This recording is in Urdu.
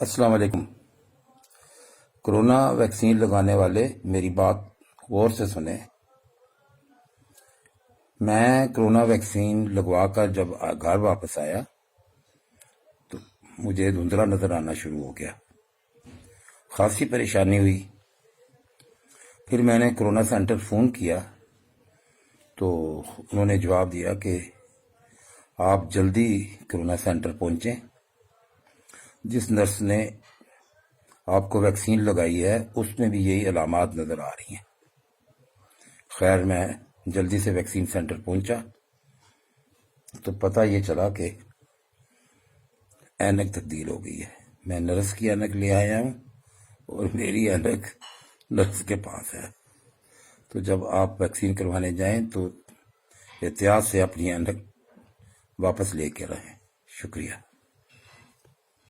السلام علیکم۔ کرونا ویکسین لگانے والے میری بات غور سے سنیں۔ میں کرونا ویکسین لگوا کر جب گھر واپس آیا تو مجھے دھندلا نظر آنا شروع ہو گیا، خاصی پریشانی ہوئی۔ پھر میں نے کرونا سینٹر فون کیا تو انہوں نے جواب دیا کہ آپ جلدی کرونا سینٹر پہنچیں، جس نرس نے آپ کو ویکسین لگائی ہے اس میں بھی یہی علامات نظر آ رہی ہیں۔ خیر، میں جلدی سے ویکسین سینٹر پہنچا تو پتہ یہ چلا کہ اینک تبدیل ہو گئی ہے۔ میں نرس کی اینک لے آیا ہوں اور میری اینک نرس کے پاس ہے۔ تو جب آپ ویکسین کروانے جائیں تو احتیاط سے اپنی اینک واپس لے کے رہیں۔ شکریہ۔